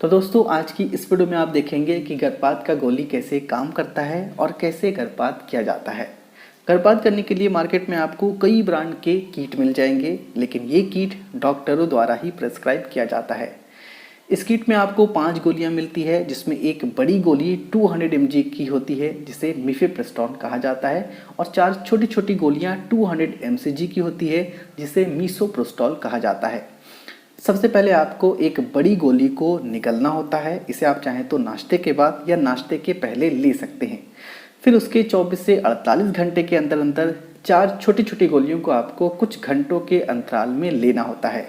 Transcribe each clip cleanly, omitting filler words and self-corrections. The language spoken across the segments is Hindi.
तो दोस्तों आज की इस वीडियो में आप देखेंगे कि गर्भपात का गोली कैसे काम करता है और कैसे गर्भपात किया जाता है। गर्भपात करने के लिए मार्केट में आपको कई ब्रांड के किट मिल जाएंगे, लेकिन ये किट डॉक्टरों द्वारा ही प्रेस्क्राइब किया जाता है। इस किट में आपको 5 गोलियां मिलती है, जिसमें एक बड़ी गोली 200 mg की होती है जिसे मिफेप्रिस्टोन कहा जाता है, और 4 छोटी छोटी गोलियां 200 mcg की होती है जिसे मीसोप्रोस्टोल कहा जाता है। सबसे पहले आपको एक बड़ी गोली को निगलना होता है। इसे आप चाहें तो नाश्ते के बाद या नाश्ते के पहले ले सकते हैं। फिर उसके 24 से 48 घंटे के अंदर अंदर 4 छोटी छोटी गोलियों को आपको कुछ घंटों के अंतराल में लेना होता है।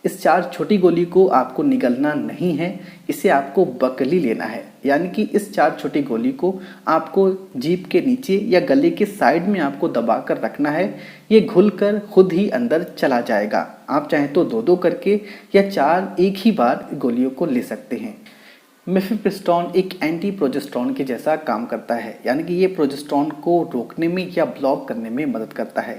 इस 4 छोटी गोली को आपको निगलना नहीं है, इसे आपको बकली लेना है। यानी कि इस 4 छोटी गोली को आपको जीभ के नीचे या गले के साइड में आपको दबा कर रखना है। ये घुलकर खुद ही अंदर चला जाएगा। आप चाहें तो 2-2 करके या 4 एक ही बार गोलियों को ले सकते हैं। मिफेप्रिस्टोन एक एंटी प्रोजेस्टेरोन के जैसा काम करता है, यानी कि ये प्रोजेस्टेरोन को रोकने में या ब्लॉक करने में मदद करता है।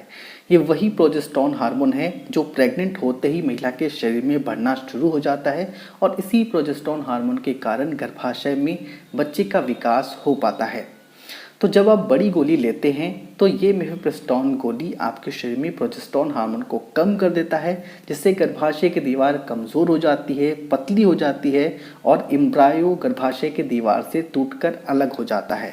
ये वही प्रोजेस्टेरोन हार्मोन है जो प्रेग्नेंट होते ही महिला के शरीर में बढ़ना शुरू हो जाता है, और इसी प्रोजेस्टेरोन हार्मोन के कारण गर्भाशय में बच्चे का विकास हो पाता है। तो जब आप बड़ी गोली लेते हैं तो ये मिफेप्रिस्टोन गोली आपके शरीर में प्रोजेस्टेरोन हार्मोन को कम कर देता है, जिससे गर्भाशय की दीवार कमज़ोर हो जाती है, पतली हो जाती है, और एम्ब्रायो गर्भाशय की दीवार से टूटकर अलग हो जाता है।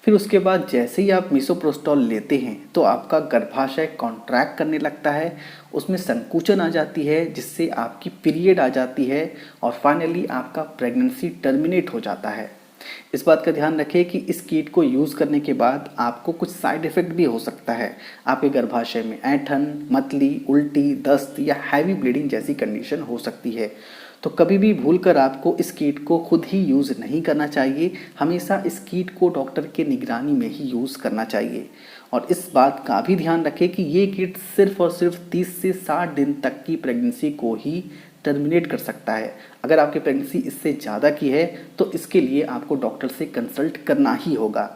फिर उसके बाद जैसे ही आप मिसोप्रोस्टोल लेते हैं तो आपका गर्भाशय कॉन्ट्रैक्ट करने लगता है, उसमें संकुचन आ जाती है, जिससे आपकी पीरियड आ जाती है, और फाइनली आपका प्रेगनेंसी टर्मिनेट हो जाता है। इस बात का ध्यान रखें कि इस किट को यूज़ करने के बाद आपको कुछ साइड इफ़ेक्ट भी हो सकता है। आपके गर्भाशय में ऐंठन, मतली, उल्टी, दस्त या हैवी ब्लीडिंग जैसी कंडीशन हो सकती है। तो कभी भी भूलकर आपको इस किट को खुद ही यूज़ नहीं करना चाहिए। हमेशा इस किट को डॉक्टर के निगरानी में ही यूज़ करना चाहिए। और इस बात का भी ध्यान रखें कि ये किट सिर्फ और सिर्फ 30 से 60 दिन तक की प्रेगनेंसी को ही टर्मिनेट कर सकता है। अगर आपकी प्रेगनेंसी इससे ज़्यादा की है तो इसके लिए आपको डॉक्टर से कंसल्ट करना ही होगा।